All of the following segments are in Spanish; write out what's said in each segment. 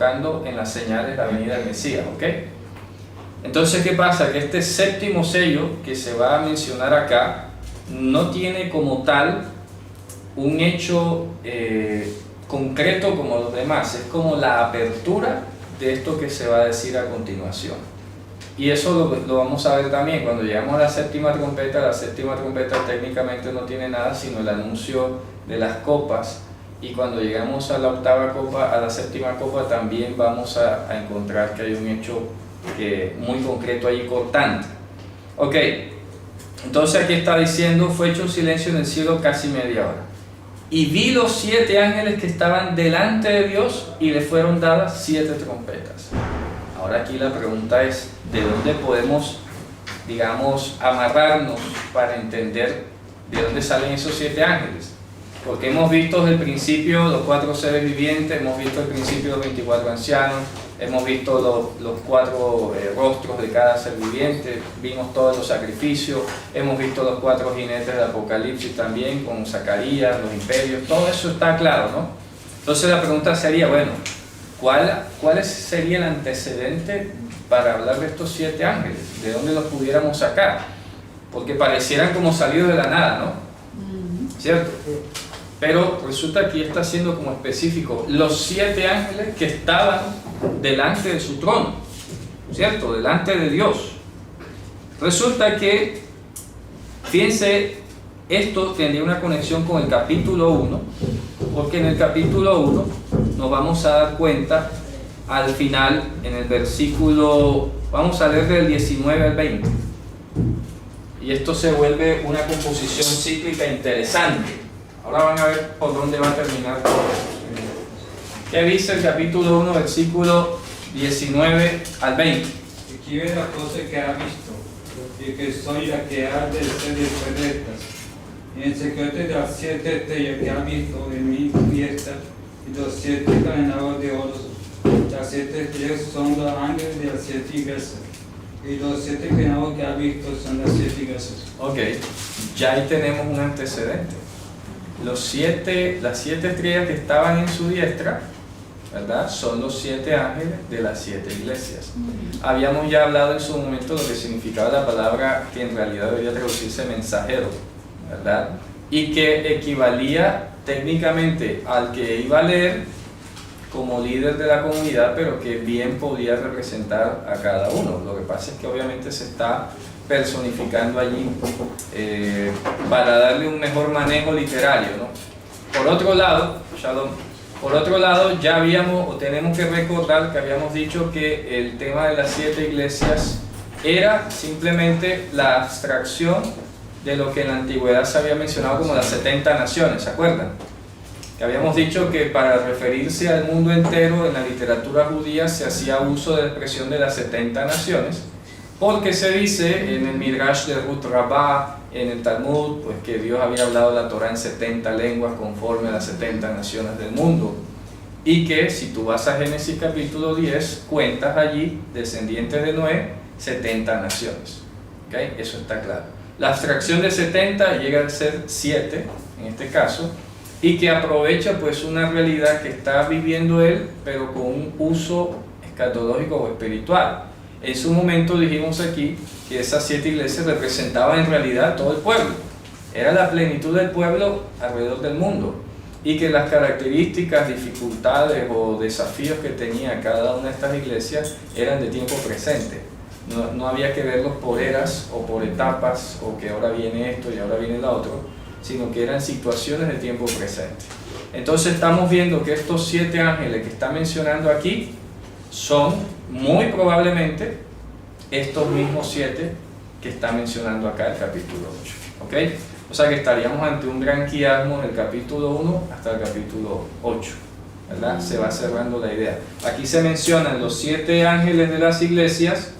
en las señales de la venida del Mesías, ¿ok? Entonces, ¿qué pasa? Que este séptimo sello que se va a mencionar acá no tiene como tal un hecho concreto como los demás, es como la apertura de esto que se va a decir a continuación. Y eso lo vamos a ver también cuando llegamos a la séptima trompeta. La séptima trompeta técnicamente no tiene nada sino el anuncio de las copas, y cuando llegamos a la octava copa, a la séptima copa, también vamos a encontrar que hay un hecho muy concreto ahí cortante. Ok, entonces aquí está diciendo: fue hecho un silencio en el cielo casi media hora, y vi los 7 ángeles que estaban delante de Dios, y le fueron dadas 7 trompetas. Ahora aquí la pregunta es: ¿de dónde podemos, digamos, amarrarnos para entender de dónde salen esos 7 ángeles? Porque hemos visto desde el principio los 4 seres vivientes, hemos visto el principio de los 24 ancianos, hemos visto los 4 rostros de cada ser viviente, vimos todos los sacrificios, hemos visto los 4 jinetes del Apocalipsis también, con Zacarías, los imperios, todo eso está claro, ¿no? Entonces la pregunta sería, bueno, ¿cuál sería el antecedente para hablar de estos 7 ángeles? ¿De dónde los pudiéramos sacar? Porque parecieran como salidos de la nada, ¿no? ¿Cierto? Pero resulta que aquí está siendo como específico: los 7 ángeles que estaban delante de su trono, ¿cierto? Delante de Dios. Resulta que, fíjense, esto tendría una conexión con el capítulo 1, porque en el capítulo 1 nos vamos a dar cuenta al final, en el versículo, vamos a leer del 19 al 20, y esto se vuelve una composición cíclica interesante. Ahora van a ver por dónde va a terminar todo esto. ¿Qué dice el capítulo 1, versículo 19 al 20? Aquí ve la cosa que ha visto, y que soy la que ha de ser descubiertas. En el secreto de las 7 estrellas que ha visto en mi fiesta, y los 7 cadenados de oro. Las 7 estrellas son los ángeles de las 7 iglesias, y los 7 cadenados que ha visto son las 7 iglesias. Ok, ya ahí tenemos un antecedente. Las 7 estrellas que estaban en su diestra, ¿verdad?, son los 7 ángeles de las 7 iglesias. Habíamos ya hablado en su momento lo que significaba la palabra, que en realidad debería traducirse mensajero, ¿verdad?, y que equivalía técnicamente al que iba a leer como líder de la comunidad, pero que bien podía representar a cada uno. Lo que pasa es que obviamente se está personificando allí para darle un mejor manejo literario, ¿no? Por otro lado, Shalom, por otro lado, ya habíamos, o tenemos que recordar que habíamos dicho que el tema de las 7 iglesias era simplemente la abstracción de lo que en la antigüedad se había mencionado como las 70 naciones, ¿se acuerdan? Que habíamos dicho que para referirse al mundo entero en la literatura judía se hacía uso de la expresión de las 70 naciones, porque se dice en el Midrash de Ruth Rabbah, en el Talmud, pues que Dios había hablado de la Torah en 70 lenguas conforme a las 70 naciones del mundo, y que si tú vas a Génesis capítulo 10, cuentas allí, descendientes de Noé, 70 naciones. ¿Okay? Eso está claro. La abstracción de 70 llega a ser 7, en este caso, y que aprovecha pues una realidad que está viviendo él, pero con un uso escatológico o espiritual. En su momento dijimos aquí que esas 7 iglesias representaban en realidad todo el pueblo, era la plenitud del pueblo alrededor del mundo, y que las características, dificultades o desafíos que tenía cada una de estas iglesias eran de tiempo presente. No había que verlos por eras o por etapas, o que ahora viene esto y ahora viene lo otro, sino que eran situaciones de tiempo presente. Entonces estamos viendo que estos 7 ángeles que está mencionando aquí son muy probablemente estos mismos 7 que está mencionando acá el capítulo 8. ¿Okay? O sea que estaríamos ante un gran quiasmo del capítulo 1 hasta el capítulo 8, ¿verdad? Se va cerrando la idea. Aquí se mencionan los 7 ángeles de las iglesias,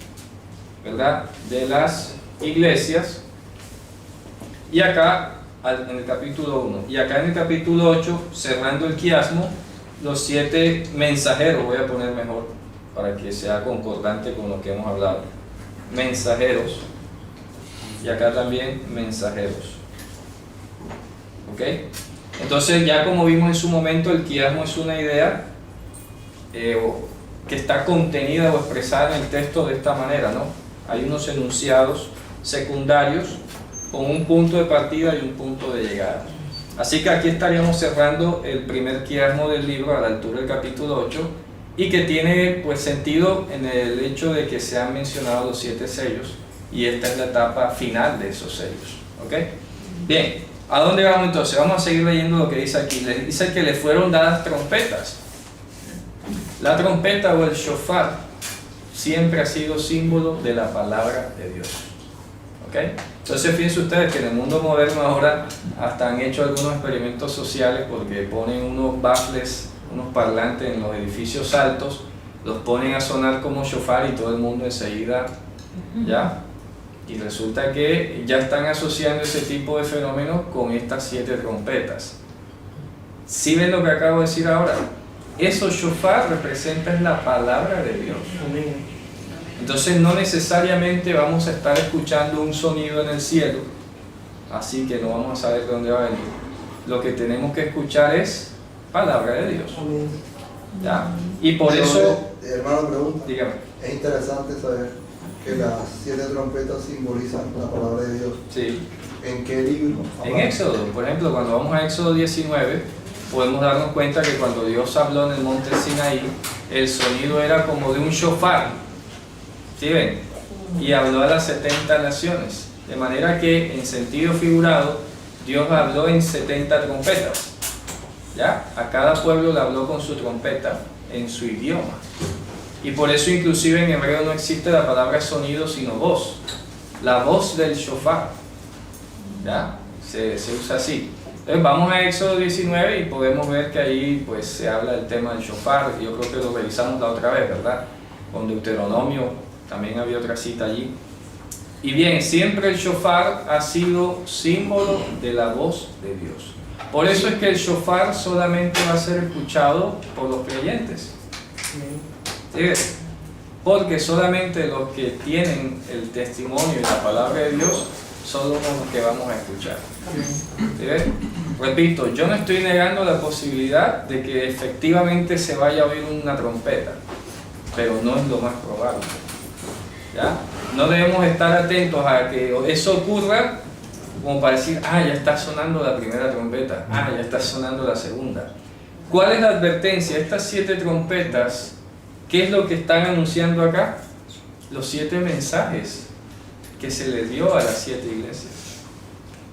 ¿verdad?, de las iglesias, y acá en el capítulo 1, y acá en el capítulo 8, cerrando el quiasmo, los 7 mensajeros, voy a poner mejor para que sea concordante con lo que hemos hablado, mensajeros, y acá también mensajeros. ¿Ok? Entonces, ya como vimos en su momento, el quiasmo es una idea que está contenida o expresada en el texto de esta manera, ¿no? Hay unos enunciados secundarios con un punto de partida y un punto de llegada. Así que aquí estaríamos cerrando el primer quiasmo del libro a la altura del capítulo 8, y que tiene pues sentido en el hecho de que se han mencionado los 7 sellos, y esta es la etapa final de esos sellos. ¿Ok? Bien, ¿a dónde vamos entonces? Vamos a seguir leyendo lo que dice aquí. Dice que le fueron dadas trompetas. La trompeta o el shofar siempre ha sido símbolo de la palabra de Dios. ¿Ok? Entonces fíjense ustedes que en el mundo moderno ahora hasta han hecho algunos experimentos sociales, porque ponen unos baffles, unos parlantes en los edificios altos, los ponen a sonar como shofar y todo el mundo enseguida, ¿ya? Y resulta que ya están asociando ese tipo de fenómenos con estas 7 trompetas. ¿Sí ven lo que acabo de decir ahora? Eso shofar representa la palabra de Dios. Entonces no necesariamente vamos a estar escuchando un sonido en el cielo, así que no vamos a saber de dónde va a venir. Lo que tenemos que escuchar es palabra de Dios. ¿Ya? Y por eso, hermano, pregunta. dígame. Es interesante saber que las 7 trompetas simbolizan la palabra de Dios. Sí. ¿En qué libro? En Éxodo, por ejemplo, cuando vamos a Éxodo 19, podemos darnos cuenta que cuando Dios habló en el monte Sinaí, el sonido era como de un shofar. ¿Sí ven? Y habló a las 70 naciones. De manera que, en sentido figurado, Dios habló en 70 trompetas. ¿Ya? A cada pueblo le habló con su trompeta en su idioma. Y por eso inclusive en hebreo no existe la palabra sonido, sino voz. La voz del shofar. ¿Ya? Se usa así. Entonces vamos a Éxodo 19 y podemos ver que ahí pues se habla del tema del shofar. Yo creo que lo revisamos la otra vez, ¿verdad? Con Deuteronomio también había otra cita allí. Y bien, siempre el shofar ha sido símbolo de la voz de Dios. Por eso es que el shofar solamente va a ser escuchado por los creyentes. ¿Sí? Porque solamente los que tienen el testimonio y la palabra de Dios son los que vamos a escuchar. ¿Sí? Repito, yo no estoy negando la posibilidad de que efectivamente se vaya a oír una trompeta, pero no es lo más probable. ¿Ya? No debemos estar atentos a que eso ocurra como para decir, ya está sonando la primera trompeta, ya está sonando la segunda. ¿Cuál es la advertencia? Estas 7 trompetas, ¿qué es lo que están anunciando acá? Los 7 mensajes que se les dio a las 7 iglesias.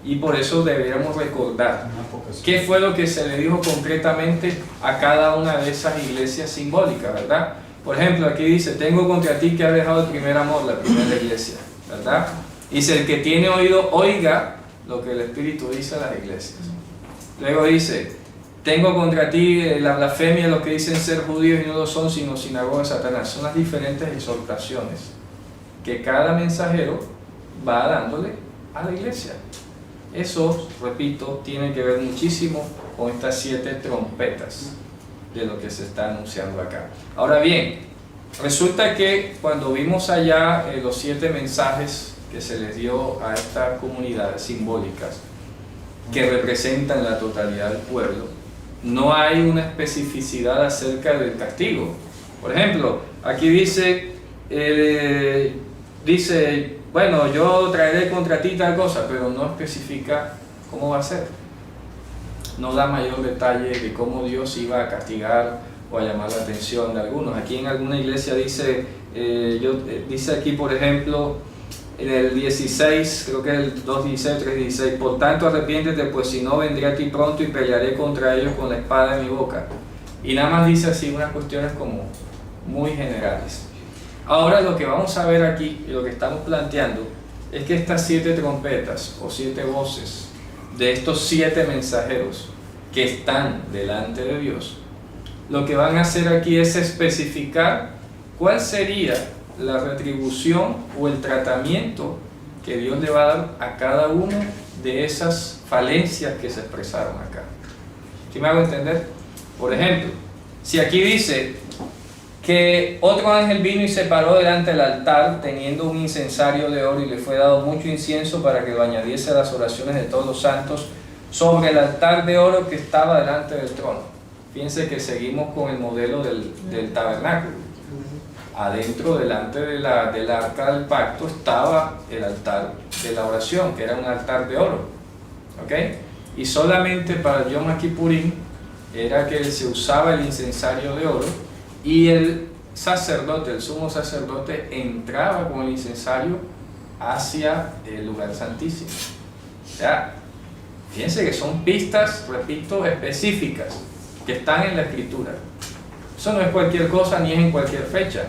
Y por eso deberíamos recordar qué fue lo que se le dijo concretamente a cada una de esas iglesias simbólicas, ¿verdad? Por ejemplo, aquí dice, tengo contra ti que has dejado el primer amor, la primera iglesia, ¿verdad? Dice, el que tiene oído, oiga lo que el Espíritu dice a las iglesias. Luego dice, tengo contra ti la blasfemia de los que dicen ser judíos y no lo son, sino sinagoga de Satanás. Son las diferentes exhortaciones que cada mensajero va dándole a la iglesia. Eso, repito, tiene que ver muchísimo con estas 7 trompetas de lo que se está anunciando acá. Ahora bien, resulta que cuando vimos allá los 7 mensajes que se les dio a estas comunidades simbólicas que representan la totalidad del pueblo, no hay una especificidad acerca del castigo. Por ejemplo, aquí dice, bueno, yo traeré contra ti tal cosa, pero no especifica cómo va a ser. No da mayor detalle de cómo Dios iba a castigar o a llamar la atención de algunos. Aquí en alguna iglesia dice, dice aquí por ejemplo, en el 16, creo que es el 2.16 o 3.16, por tanto arrepiéntete, pues si no vendré a ti pronto y pelearé contra ellos con la espada en mi boca. Y nada más dice así unas cuestiones como muy generales. Ahora lo que vamos a ver aquí y lo que estamos planteando es que estas 7 trompetas o 7 voces de estos 7 mensajeros que están delante de Dios, lo que van a hacer aquí es especificar cuál sería la retribución o el tratamiento que Dios le va a dar a cada una de esas falencias que se expresaron acá. ¿Sí me hago entender? Por ejemplo, si aquí dice que otro ángel vino y se paró delante del altar teniendo un incensario de oro y le fue dado mucho incienso para que lo añadiese a las oraciones de todos los santos sobre el altar de oro que estaba delante del trono. fíjense que seguimos con el modelo del tabernáculo. Adentro, delante del arca del pacto, estaba el altar de la oración, que era un altar de oro. ¿Ok? Y solamente para el Yom Kippurim era que se usaba el incensario de oro, y el sacerdote, el sumo sacerdote, entraba con el incensario hacia el lugar santísimo. Ya, fíjense que son pistas, repito, específicas que están en la escritura. Eso no es cualquier cosa ni es en cualquier fecha.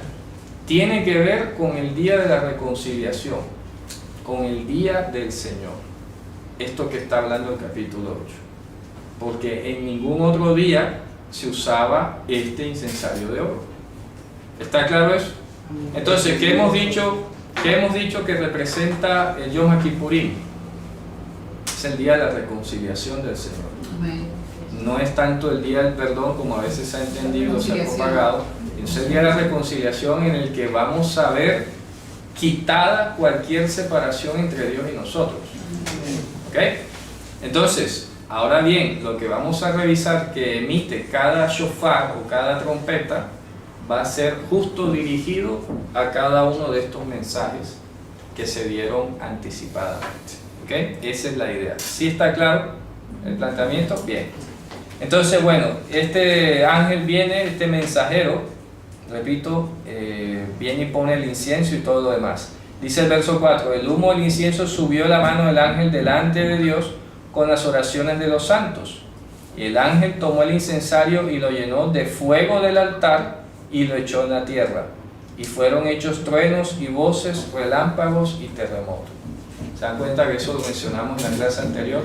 Tiene que ver con el día de la reconciliación, con el día del Señor. Esto que está hablando el capítulo 8. Porque en ningún otro día se usaba este incensario de oro. ¿Está claro eso? Entonces, ¿qué hemos dicho? ¿Qué hemos dicho que representa el Yom Kippurim? Es el día de la reconciliación del Señor. No es tanto el día del perdón como a veces se ha entendido, se ha propagado. Es el día de la reconciliación en el que vamos a ver quitada cualquier separación entre Dios y nosotros. ¿Ok? Entonces, ahora bien, lo que vamos a revisar que emite cada shofar o cada trompeta va a ser justo dirigido a cada uno de estos mensajes que se dieron anticipadamente. ¿Ok? Esa es la idea. ¿Sí está claro el planteamiento? Bien. Entonces, bueno, este ángel viene, este mensajero, repito, viene y pone el incienso y todo lo demás. Dice el verso 4, el humo del incienso subió de la mano del ángel delante de Dios con las oraciones de los santos. Y el ángel tomó el incensario y lo llenó de fuego del altar y lo echó en la tierra. Y fueron hechos truenos y voces, relámpagos y terremotos. ¿Se dan cuenta que eso lo mencionamos en la clase anterior?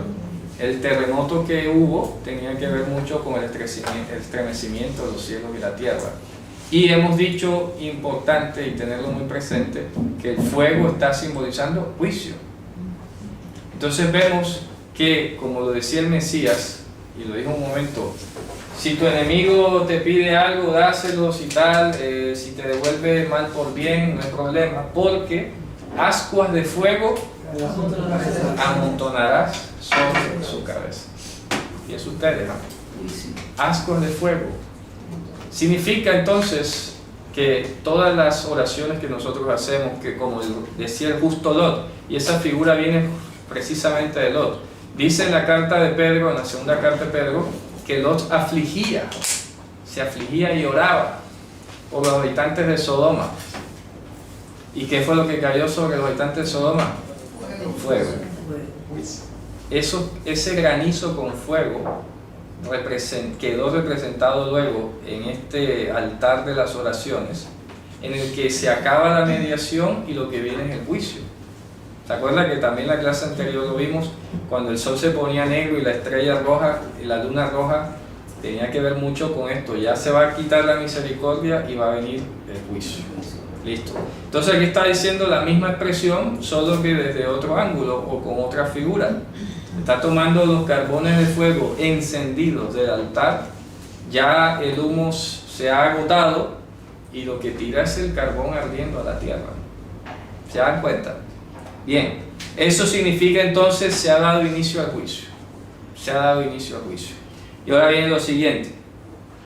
El terremoto que hubo tenía que ver mucho con el estremecimiento de los cielos y la tierra. Y hemos dicho, importante y tenerlo muy presente, que el fuego está simbolizando juicio. Entonces vemos que, como lo decía el Mesías, y lo dijo un momento, si tu enemigo te pide algo, dáselo, si tal, si te devuelve mal por bien, no hay problema, porque ascuas de fuego amontonarás sobre su cabeza. Y es ustedes, ¿no? Ascuas de fuego. Significa entonces que todas las oraciones que nosotros hacemos, que como decía el justo Lot, y esa figura viene precisamente de Lot, dice en la carta de Pedro, en la segunda carta de Pedro, que Lot afligía, se afligía y oraba por los habitantes de Sodoma. ¿Y qué fue lo que cayó sobre los habitantes de Sodoma? Fuego. Ese granizo con fuego quedó representado luego en este altar de las oraciones, en el que se acaba la mediación y lo que viene es el juicio. ¿Se acuerdan que también en la clase anterior lo vimos? Cuando el sol se ponía negro y la estrella roja y la luna roja, tenía que ver mucho con esto. Ya se va a quitar la misericordia y va a venir el juicio. Listo. Entonces aquí está diciendo la misma expresión, solo que desde otro ángulo o con otra figura. Está tomando los carbones de fuego encendidos del altar, ya el humo se ha agotado y lo que tira es el carbón ardiendo a la tierra. ¿Se dan cuenta? Bien, eso significa entonces se ha dado inicio al juicio. Se ha dado inicio al juicio. Y ahora viene lo siguiente.